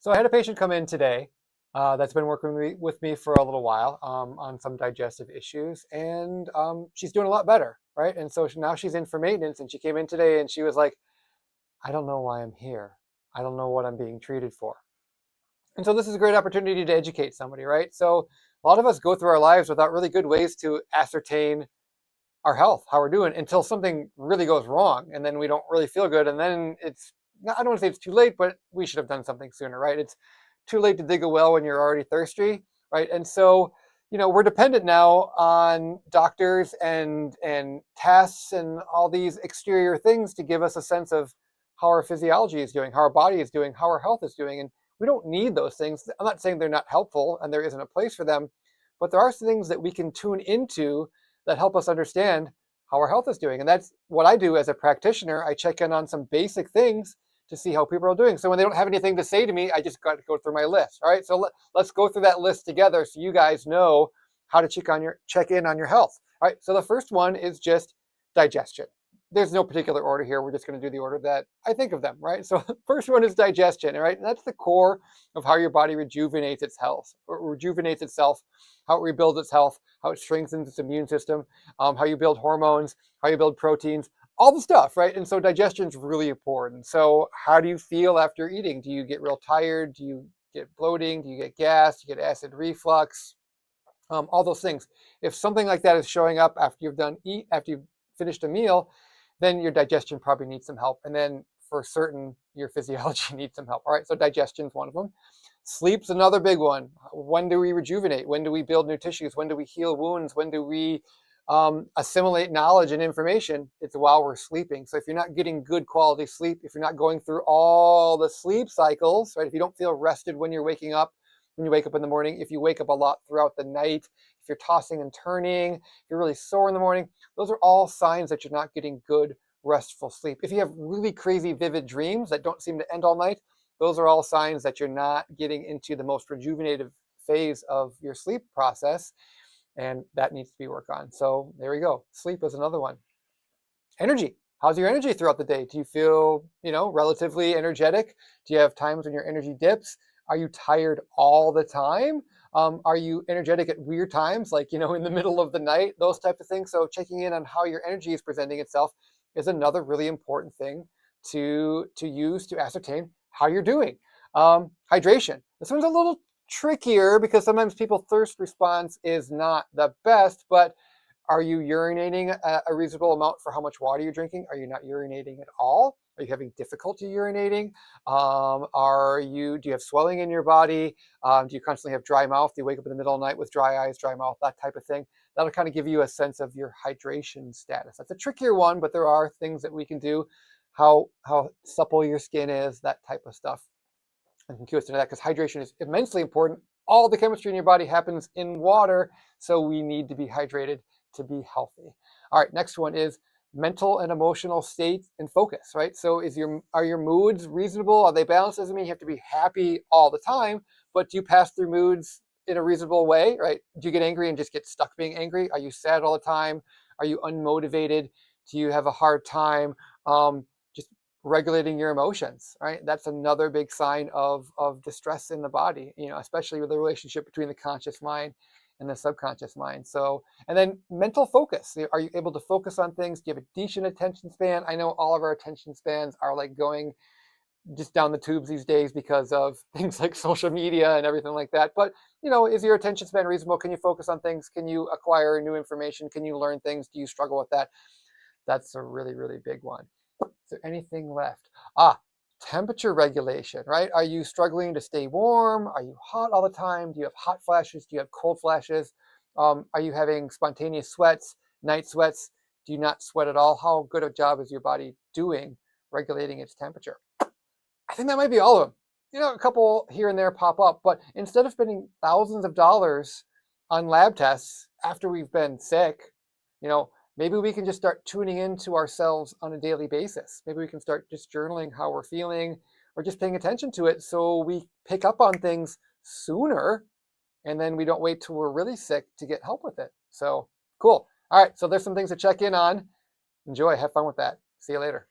So I had a patient come in today that's been working with me for a little while on some digestive issues, and she's doing a lot better, right? And so now she's in for maintenance, and she came in today and she was like, "I don't know why I'm here. I don't know what I'm being treated for." And so this is a great opportunity to educate somebody, right? So a lot of us go through our lives without really good ways to ascertain our health, how we're doing, until something really goes wrong, and then we don't really feel good, and then I don't want to say it's too late, but we should have done something sooner, right? It's too late to dig a well when you're already thirsty, right? And so, we're dependent now on doctors and tests and all these exterior things to give us a sense of how our physiology is doing, how our body is doing, how our health is doing, and we don't need those things. I'm not saying they're not helpful and there isn't a place for them, but there are things that we can tune into that help us understand how our health is doing. And that's what I do as a practitioner. I check in on some basic things to see how people are doing. So when they don't have anything to say to me, I just got to go through my list. All right. So let's go through that list together so you guys know how to check in on your health. All right. So the first one is just digestion. There's no particular order here. We're just going to do the order that I think of them, right? So the first one is digestion, all right? And that's the core of how your body rejuvenates its health, or rejuvenates itself, how it rebuilds its health, how it strengthens its immune system, how you build hormones, how you build proteins, all the stuff, right? And so digestion is really important. So how do you feel after eating? Do you get real tired? Do you get bloating? Do you get gas? Do you get acid reflux? All those things. If something like that is showing up after you've finished a meal, then your digestion probably needs some help. And then for certain, your physiology needs some help. All right, so digestion is one of them. Sleep's another big one. When do we rejuvenate? When do we build new tissues? When do we heal wounds? When do we assimilate knowledge and information? It's while we're sleeping. So if you're not getting good quality sleep, if you're not going through all the sleep cycles, right? If you don't feel rested when you're waking up, when you wake up in the morning, if you wake up a lot throughout the night, if you're tossing and turning, if you're really sore in the morning, those are all signs that you're not getting good, restful sleep. If you have really crazy, vivid dreams that don't seem to end all night, those are all signs that you're not getting into the most rejuvenative phase of your sleep process, and that needs to be worked on. So there we go. Sleep is another one. Energy. How's your energy throughout the day? Do you feel, relatively energetic? Do you have times when your energy dips? Are you tired all the time? Are you energetic at weird times, like, in the middle of the night, those types of things? So checking in on how your energy is presenting itself is another really important thing to use to ascertain how you're doing. Hydration. This one's a little trickier because sometimes people's thirst response is not the best, but are you urinating a reasonable amount for how much water you're drinking? Are you not urinating at all? Are you having difficulty urinating? Do you have swelling in your body? Do you constantly have dry mouth? Do you wake up in the middle of the night with dry eyes, dry mouth, that type of thing? That'll kind of give you a sense of your hydration status. That's a trickier one, but there are things that we can do. How supple your skin is, that type of stuff. I can cue us into that because hydration is immensely important. All the chemistry in your body happens in water, so we need to be hydrated to be healthy. All right, next one is mental and emotional state and focus, right? So are your moods reasonable? Are they balanced? Doesn't mean you have to be happy all the time, but do you pass through moods in a reasonable way, right? Do you get angry and just get stuck being angry? Are you sad all the time? Are you unmotivated? Do you have a hard time just regulating your emotions, right? That's another big sign of distress in the body, especially with the relationship between the conscious mind and the subconscious mind. So, and then mental focus. Are you able to focus on things? Do you have a decent attention span? I know all of our attention spans are like going just down the tubes these days because of things like social media and everything like that. But, is your attention span reasonable? Can you focus on things? Can you acquire new information? Can you learn things? Do you struggle with that? That's a really, really big one. Is there anything left? Temperature regulation, right? Are you struggling to stay warm? Are you hot all the time? Do you have hot flashes? Do you have cold flashes? Are you having spontaneous sweats, night sweats? Do you not sweat at all? How good a job is your body doing regulating its temperature? I think that might be all of them. A couple here and there pop up, but instead of spending thousands of dollars on lab tests after we've been sick, you know, maybe we can just start tuning into ourselves on a daily basis. Maybe we can start just journaling how we're feeling or just paying attention to it so we pick up on things sooner and then we don't wait till we're really sick to get help with it. So cool. All right. So there's some things to check in on. Enjoy. Have fun with that. See you later.